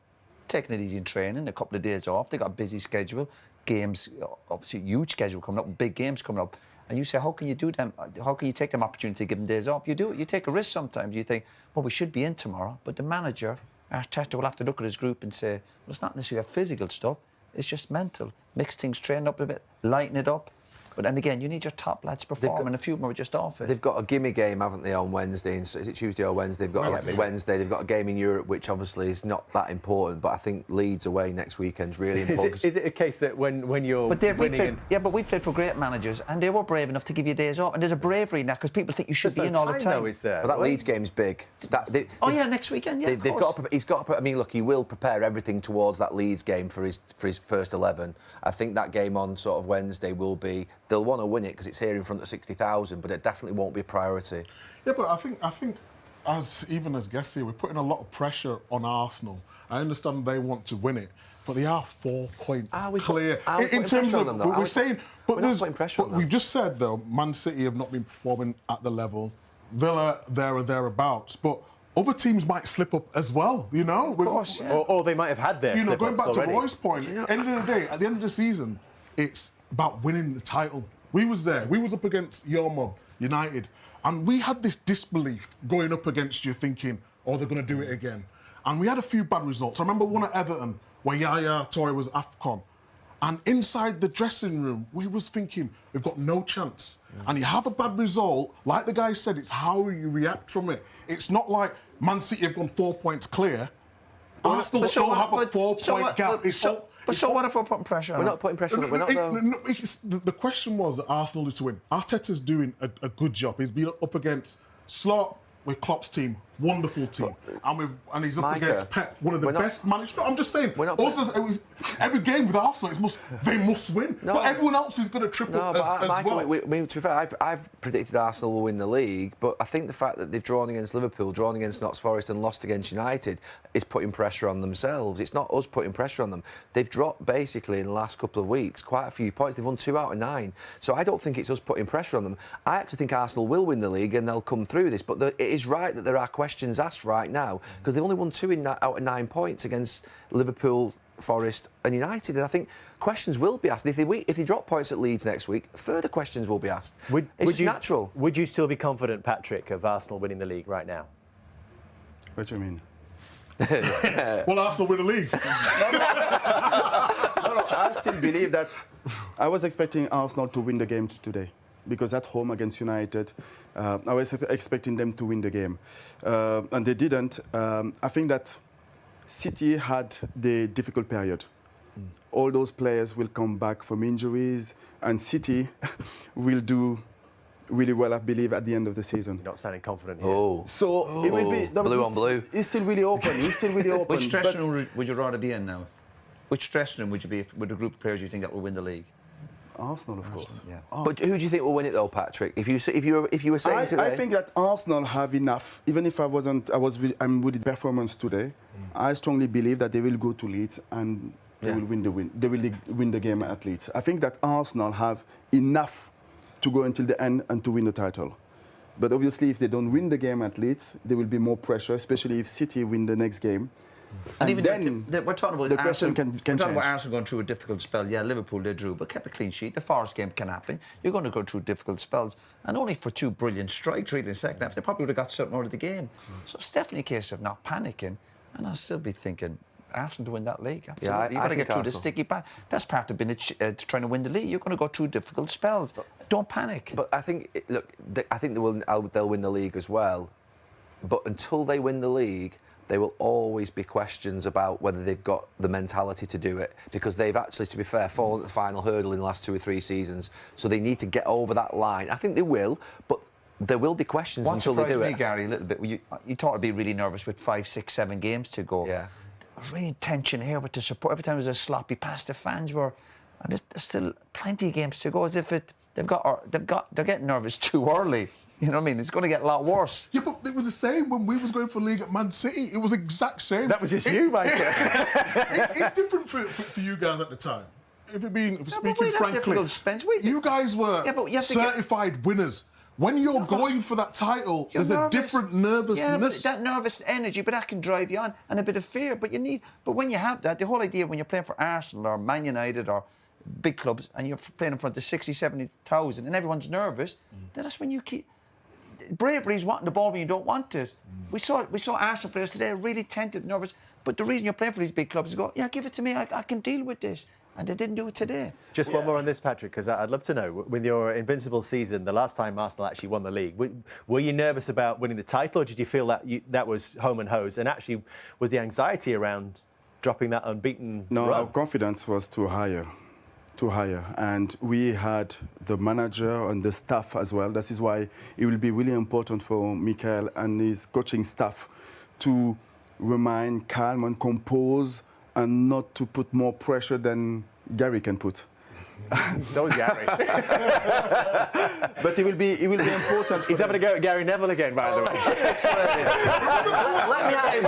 taking it easy in training, a couple of days off. They've got a busy schedule. Games, obviously, huge schedule coming up, big games coming up. And you say, how can you do them? How can you take them opportunity to give them days off? You do it. You take a risk sometimes. You think, well, we should be in tomorrow. But the manager, Arteta, will have to look at his group and say, well, it's not necessarily physical stuff. It's just mental. Mix things, train up a bit, lighten it up. But then again, you need your top lads performing, and a few more just off it. They've got a gimme game, haven't they, on Wednesday? Is it Tuesday or Wednesday? They've got Wednesday. They've got a game in Europe, which obviously is not that important. But I think Leeds away next weekend is really important. Is it a case that when you're winning... But we played for great managers, and they were brave enough to give you days off. And there's a bravery in that, because people think you should be in all the time. Is there? But that Leeds game's big. Next weekend, yeah, they've got to, he's got to, I mean, look, he will prepare everything towards that Leeds game for his first 11. I think that game on sort of Wednesday will be... They'll want to win it because it's here in front of 60,000, but it definitely won't be a priority. Yeah, but I think even as guests here, we're putting a lot of pressure on Arsenal. I understand they want to win it, but they are 4 points clear. In terms of we're saying, but we've just said though, Man City have not been performing at the level. Villa there or thereabouts, but other teams might slip up as well, you know. Of course, yeah. or they might have had their. You know, going back already. to Roy's point, end of the day, at the end of the season, it's about winning the title. We was there. We was up against your mob, United, and we had this disbelief going up against you, thinking, "Oh, they're going to do it again." And we had a few bad results. I remember one at Everton where Yaya Toure was AFCON, and inside the dressing room, we was thinking, "We've got no chance." And you have a bad result, like the guy said, it's how you react from it. It's not like Man City have gone 4 points clear. Arsenal still have a 4 point gap. So what if we're putting pressure on them? We're not putting pressure on them. We're not, the question was that Arsenal is to win. Arteta's doing a good job. He's been up against Slot with Klopp's team, wonderful team, and he's up against Pep, one of the best managers. No, I'm just saying. Every game with Arsenal, they must win. No, but everyone else is going to triple as Michael, well. To be fair, I've predicted Arsenal will win the league, but I think the fact that they've drawn against Liverpool, drawn against Notts Forest, and lost against United is putting pressure on themselves. It's not us putting pressure on them. They've dropped basically in the last couple of weeks quite a few points. They've won 2 out of 9, so I don't think it's us putting pressure on them. I actually think Arsenal will win the league and they'll come through this. But it is right that there are questions asked right now, because they've only won 2 out of 9 points against Liverpool, Forest and United, and I think questions will be asked. If they drop points at Leeds next week, further questions will be asked. It's natural. Would you still be confident, Patrick, of Arsenal winning the league right now? What do you mean? Well, Arsenal win the league. No, I still believe that. I was expecting Arsenal to win the game today because at home against United, I was expecting them to win the game, and they didn't. I think that City had the difficult period. All those players will come back from injuries, and City will do really well, I believe, at the end of the season. You're not sounding confident here. So it will be blue on blue. It's still really open. It's still really open. Which dressing room would you rather be in now? Which dressing room would you be with the group of players you think that will win the league? Arsenal, of course. Yeah. But who do you think will win it though, Patrick? If you were saying today, I think that Arsenal have enough. Even if I'm with the performance today, I strongly believe that they will go to Leeds and they will win the game at Leeds. I think that Arsenal have enough to go until the end and to win the title. But obviously, if they don't win the game at Leeds, there will be more pressure, especially if City win the next game. And even then we're talking about the Arsenal, question can we're talking about change. Arsenal going through a difficult spell. Yeah, Liverpool, they drew, but kept a clean sheet. The Forest game can happen. You're going to go through difficult spells. And only for 2 brilliant strikes, really, in the second half, they probably would have got something out of the game. So it's definitely a case of not panicking. And I'll still be thinking, Arsenal to win that league. Absolutely. Yeah, You've got to get through the sticky patch. That's part of being trying to win the league. You're going to go through difficult spells. Don't panic. But I think, I think they'll win the league as well. But until they win the league, there will always be questions about whether they've got the mentality to do it, because they've actually, to be fair, fallen at the final hurdle in the last 2 or 3 seasons. So they need to get over that line. I think they will, but there will be questions until they do me, it. Gary, a little bit. You thought I'd be really nervous with 5, 6, 7 games to go. Yeah. There's really tension here with the support. Every time there's a sloppy pass, the fans were, and there's still plenty of games to go. As if they're getting nervous too early. You know what I mean? It's going to get a lot worse. Yeah, but it was the same when we was going for league at Man City. It was the exact same. That was just you, Michael. It's different for you guys at the time. If speaking frankly, you guys were certified winners. When you're going for that title, there's a different nervousness. Yeah, but that nervous energy, but that can drive you on, and a bit of fear. But when you have that, the whole idea when you're playing for Arsenal or Man United or big clubs, and you're playing in front of 60, 70,000, and everyone's nervous, then that's when you keep. Bravery is wanting the ball when you don't want it. We saw Arsenal players today really tentative, nervous. But the reason you're playing for these big clubs is go, yeah, give it to me. I can deal with this. And they didn't do it today. Just one more on this, Patrick, because I'd love to know, with your invincible season, the last time Arsenal actually won the league, were you nervous about winning the title, or did you feel that that was home and hose? And actually, was the anxiety around dropping that unbeaten No, run? our confidence was too high. And we had the manager and the staff as well. This is why it will be really important for Mikel and his coaching staff to remain calm and compose and not to put more pressure than Gary can put. So is Gary. But it will be important. He's having a go at Gary Neville again, by the way. Let me at him.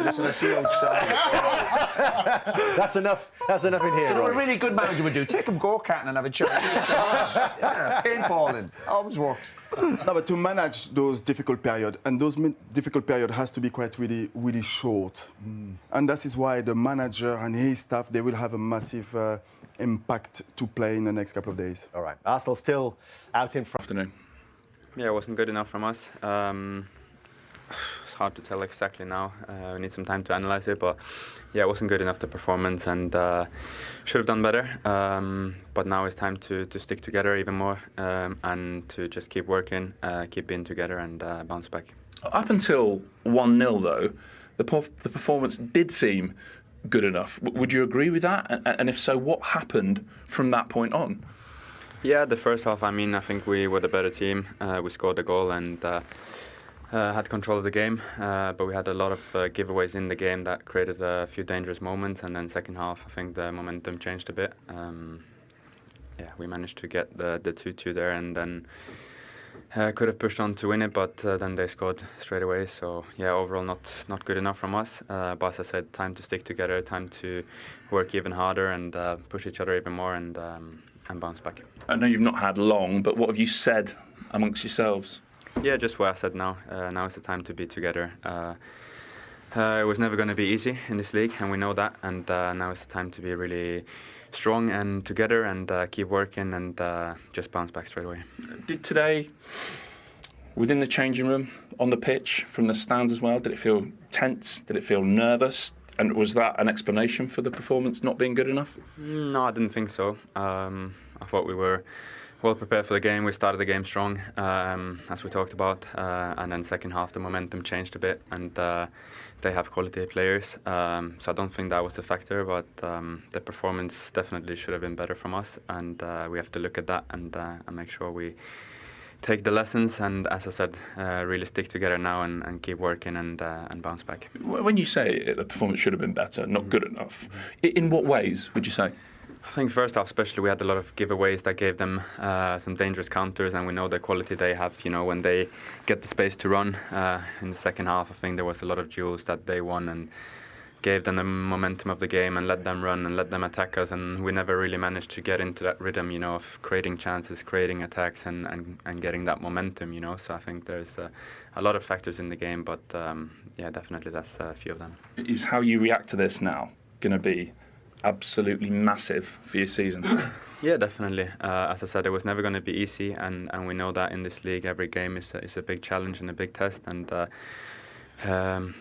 Listen, I see outside. That's enough in here. You know what a Roy? really good manager would do? Take him go-karting and have a chat. Yeah, paintballing. Always works. No, but to manage those difficult periods, and those difficult periods has to be quite really short. And that is why the manager and his staff, they will have a massive impact to play in the next couple of days. All right. Arsenal still out in front. Afternoon. Yeah, it wasn't good enough from us. It's hard to tell exactly now. We need some time to analyze it, but yeah, it wasn't good enough, the performance, and should have done better. But now it's time to stick together even more and to just keep working, keep being together, and bounce back. Up until 1-0, though, the performance did seem good enough. Would you agree with that? And if so, what happened from that point on? Yeah, the first half, I think we were the better team. We scored the goal and had control of the game, but we had a lot of giveaways in the game that created a few dangerous moments. And then second half, I think the momentum changed a bit. We managed to get the 2-2 there, and then could have pushed on to win it, but then they scored straight away. So yeah, overall not good enough from us. But as I said, time to stick together, time to work even harder and push each other even more and bounce back. I know you've not had long, but what have you said amongst yourselves? Yeah, just what I said now. Now is the time to be together. It was never going to be easy in this league, and we know that. And now is the time to be really strong and together and keep working and just bounce back straight away. Did today, within the changing room, on the pitch, from the stands as well, did it feel tense? Did it feel nervous? And was that an explanation for the performance not being good enough? No, I didn't think so. I thought we were well prepared for the game. We started the game strong, as we talked about, and then second half the momentum changed a bit, and they have quality players. So I don't think that was the factor, but the performance definitely should have been better from us, and we have to look at that and make sure we take the lessons and, as I said, really stick together now and keep working and bounce back. When you say the performance should have been better, not good enough, in what ways would you say? I think first half especially we had a lot of giveaways that gave them some dangerous counters, and we know the quality they have, you know, when they get the space to run. In the second half I think there was a lot of duels that they won and gave them the momentum of the game and let them run and let them attack us, and we never really managed to get into that rhythm, you know, of creating chances, creating attacks and getting that momentum, you know. So I think there's a lot of factors in the game, but yeah, definitely that's a few of them. Is how you react to this now going to be absolutely massive for your season? Yeah, definitely. As I said, it was never going to be easy, and we know that in this league every game is a big challenge and a big test, and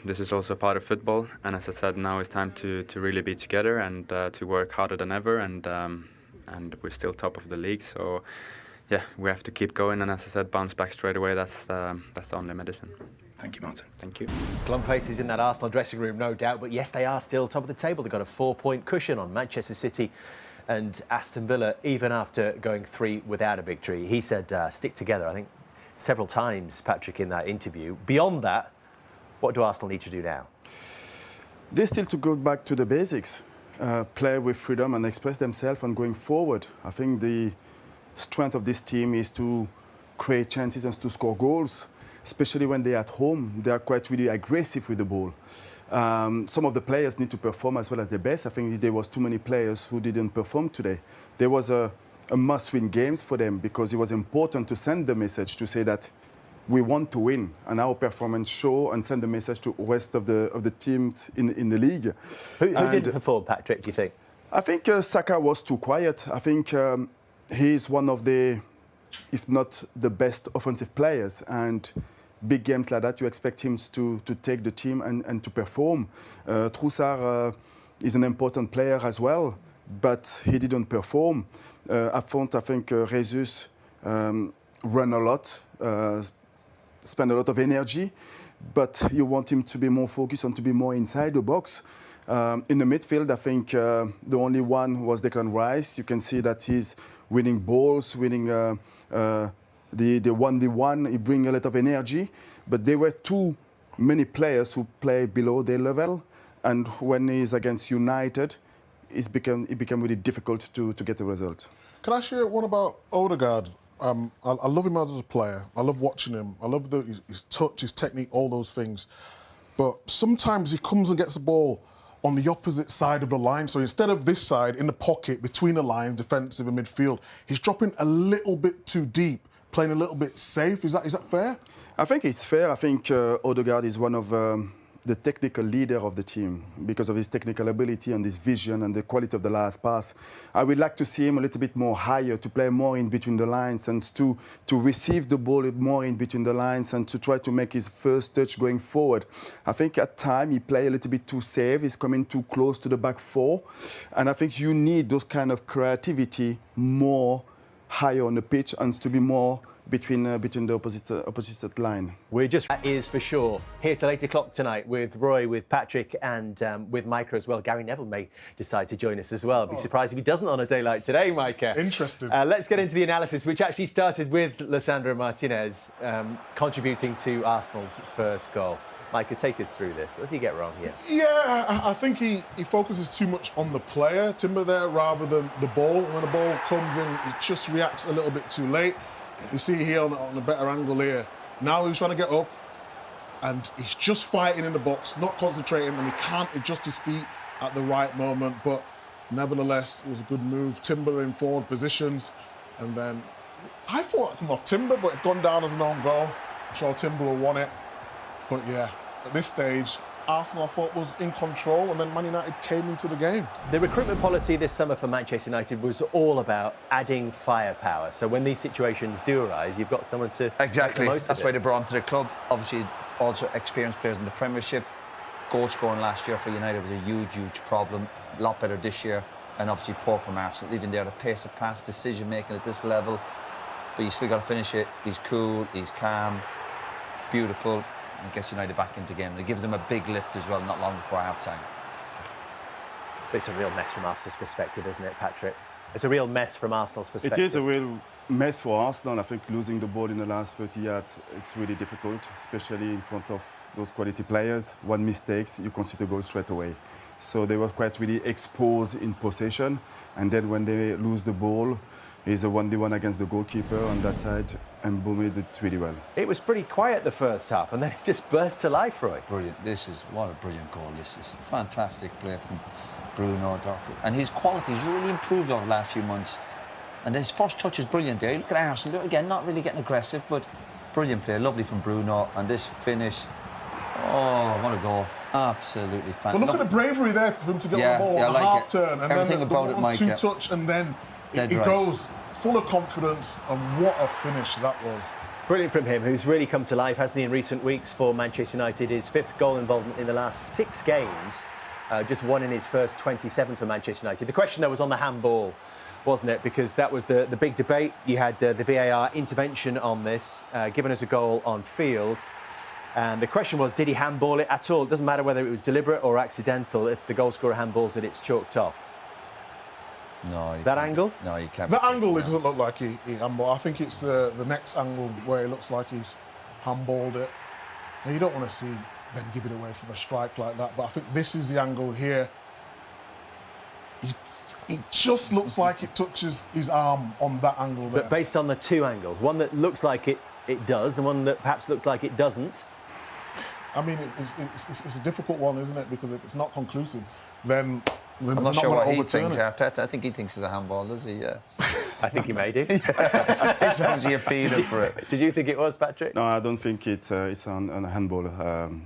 this is also part of football. And as I said, now it's time to really be together and to work harder than ever, and we're still top of the league, so yeah, we have to keep going, and as I said, bounce back straight away. That's the only medicine. Thank you, Martin. Thank you. Glum faces in that Arsenal dressing room, no doubt. But yes, they are still top of the table. They've got a 4-point cushion on Manchester City and Aston Villa, even after going 3 without a victory. He said stick together, I think, several times, Patrick, in that interview. Beyond that, what do Arsenal need to do now? They still to go back to the basics, play with freedom and express themselves and going forward. I think the strength of this team is to create chances and to score goals. Especially when they're at home, they are quite really aggressive with the ball. Some of the players need to perform as well as their best. I think there was too many players who didn't perform today. There was a must-win games for them because it was important to send the message to say that we want to win, and our performance show and send the message to the rest of the teams in the league. Who didn't perform, Patrick, do you think? I think Saka was too quiet. I think he's one of the, if not the best offensive players, and big games like that, you expect him to take the team and to perform. Trossard is an important player as well, but he didn't perform. Up front, I think Jesus ran a lot, spent a lot of energy, but you want him to be more focused and to be more inside the box. In the midfield, I think the only one was Declan Rice. You can see that he's winning balls, winning the 1v1, he brings a lot of energy, but there were too many players who play below their level, and when he's against United, it became really difficult to get the result. Can I share one about Odegaard? I love him as a player. I love watching him. I love his touch, his technique, all those things. But sometimes he comes and gets the ball on the opposite side of the line. So instead of this side, in the pocket, between the lines, defensive and midfield, he's dropping a little bit too deep, playing a little bit safe. Is that fair? I think it's fair. I think Odegaard is one of the technical leader of the team because of his technical ability and his vision and the quality of the last pass. I would like to see him a little bit more higher, to play more in between the lines and to receive the ball more in between the lines and to try to make his first touch going forward. I think at times he play a little bit too safe. He's coming too close to the back four. And I think you need those kind of creativity more higher on the pitch and to be more between the opposite line. That is for sure. Here till 8 o'clock tonight with Roy, with Patrick and with Micah as well. Gary Neville may decide to join us as well. I'd be surprised if he doesn't on a day like today, Micah. Interesting. Let's get into the analysis, which actually started with Lisandro Martinez contributing to Arsenal's first goal. Micah, take us through this. What does he get wrong here? Yeah, I think he focuses too much on the player, Timber, there, rather than the ball. When the ball comes in, he just reacts a little bit too late. You see here on a better angle here. Now he's trying to get up, and he's just fighting in the box, not concentrating, and he can't adjust his feet at the right moment. But nevertheless, it was a good move. Timber in forward positions, and then I thought it come off Timber, but it's gone down as an own goal. I'm sure Timber will want it. But yeah, at this stage, Arsenal, I thought, was in control, and then Man United came into the game. The recruitment policy this summer for Manchester United was all about adding firepower. So when these situations do arise, you've got someone to exactly. Make the most That's of why it. they brought him to the club. Obviously, also experienced players in the Premiership. goal scoring last year for United was a huge problem. A lot better this year, and obviously poor from Arsenal. Even there, the pace of pass, decision making at this level, but you still got to finish it. He's cool, he's calm, beautiful, and gets United back into the game. And it gives them a big lift as well, not long before half-time. But it's a real mess from Arsenal's perspective, isn't it, Patrick? It's a real mess from Arsenal's perspective. It is a real mess for Arsenal. I think losing the ball in the last 30 yards, it's really difficult, especially in front of those quality players. One mistake, you concede a goal straight away. So they were quite really exposed in possession. And then when they lose the ball, it's a 1v1 against the goalkeeper on that side, and Boumé did it really well. It was pretty quiet the first half, and then it just burst to life, Roy. Brilliant. What a brilliant goal this is. Fantastic play from Bruno, and his quality's really improved over the last few months. And his first touch is brilliant there. You look at Arsenal, again, not really getting aggressive, but brilliant play, lovely from Bruno. And this finish, oh, what a goal. Absolutely fantastic. Well, look at the bravery there for him to get on the ball on a half turn, and everything then about it, Mike, two-touch, and then it goes full of confidence, and what a finish that was. Brilliant from him, who's really come to life, hasn't he, in recent weeks for Manchester United. His 5th goal involvement in the last 6 games. Just one in his first 27 for Manchester United. The question, though, was on the handball, wasn't it? Because that was the big debate. You had the VAR intervention on this, giving us a goal on field. And the question was, did he handball it at all? It doesn't matter whether it was deliberate or accidental. If the goal scorer handballs it, it's chalked off. No. That angle? No, you can't. That angle, it doesn't look like he handballed. I think it's the next angle where it looks like he's handballed it. Now, you don't want to see them give it away from a strike like that, but I think this is the angle here. It just looks like it touches his arm on that angle there. But based on the 2 angles, one that looks like it does, and one that perhaps looks like it doesn't. I mean, it's a difficult one, isn't it? Because if it's not conclusive, then I'm not sure what he thinks, Arteta. I think he thinks it's a handball, does he? Yeah. I think he made it. He's obviously appealing for it. Did you think it was, Patrick? No, I don't think it's on a handball.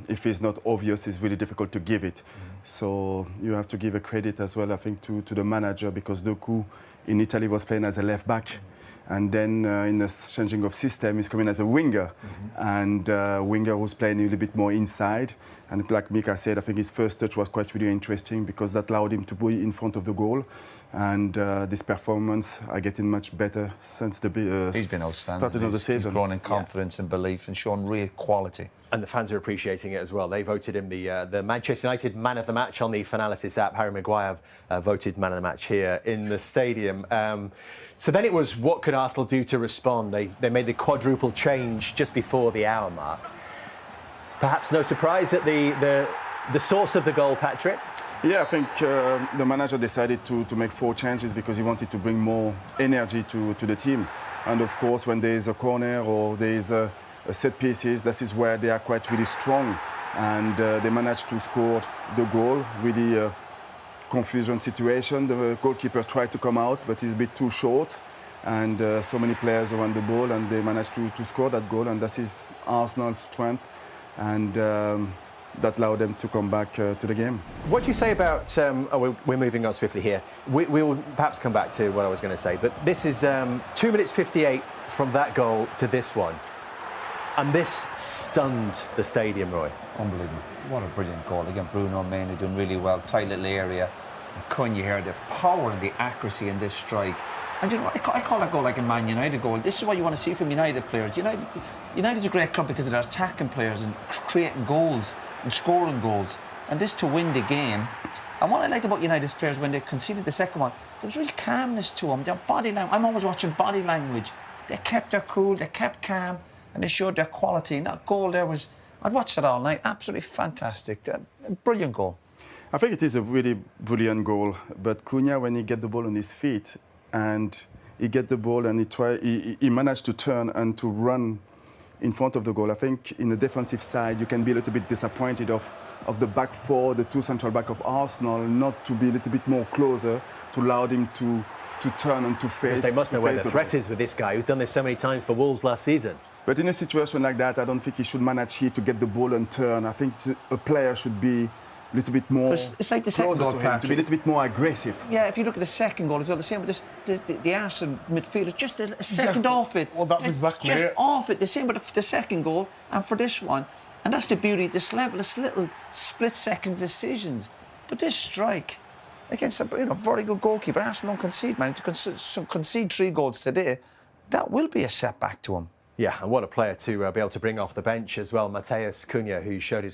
If it's not obvious, it's really difficult to give it. So you have to give a credit as well, I think, to the manager, because Doku in Italy was playing as a left back. And then in the changing of system, he's coming as a winger. And winger who's playing a little bit more inside. And like Mika said, I think his first touch was quite really interesting, because that allowed him to be in front of the goal. And this performance are getting much better since the he's been outstanding. started of the season. He's grown in confidence and belief and shown real quality. And the fans are appreciating it as well. They voted him the Manchester United man of the match on the Finalysis app. Harry Maguire voted man of the match here in the stadium. So then it was, what could Arsenal do to respond? They made the quadruple change just before the hour mark. Perhaps no surprise at the source of the goal, Patrick. Yeah, I think the manager decided to make 4 changes because he wanted to bring more energy to the team. And of course, when there is a corner or there is a set pieces, this is where they are quite really strong. And they managed to score the goal with the confusion situation. The goalkeeper tried to come out, but he's a bit too short. And so many players around the ball, and they managed to score that goal. And this is Arsenal's strength. And that allowed them to come back to the game. What do you say about... we're moving on swiftly here. We will perhaps come back to what I was going to say, but this is 2 minutes 58 from that goal to this one. And this stunned the stadium, Roy. Unbelievable. What a brilliant goal. Again, Bruno and Mainu doing really well. Tight little area. And Cunha here, the power and the accuracy in this strike. And you know what? I call that goal like a Man United goal. This is what you want to see from United players. United's a great club because of their attacking players and creating goals and scoring goals. And this to win the game. And what I liked about United's players when they conceded the second one, there was real calmness to them. Their body language. I'm always watching body language. They kept their cool, they kept calm, and they showed their quality. And that goal there was... I'd watched it all night. Absolutely fantastic. A brilliant goal. I think it is a really brilliant goal. But Cunha, when he get the ball on his feet, and he get the ball and he managed to turn and to run in front of the goal. I think in the defensive side, you can be a little bit disappointed of the back 4, the 2 central back of Arsenal, not to be a little bit more closer, to allow him to turn and to face. Because they must know where the threat is with this guy who's done this so many times for Wolves last season. But in a situation like that, I don't think he should manage here to get the ball and turn. I think a player should be a little bit more... It's like the second goal, Patrick. To be a little bit more aggressive. Yeah, if you look at the second goal as well, the same with the Arsenal midfielder, just a second off it. Well, that's exactly just it. Off it. The same with the second goal and for this one. And that's the beauty at this level. It's little split-second decisions. But this strike against a very good goalkeeper, Arsenal don't concede, man. To concede 3 goals today, that will be a setback to him. Yeah, and what a player to be able to bring off the bench as well. Matheus Cunha, who showed his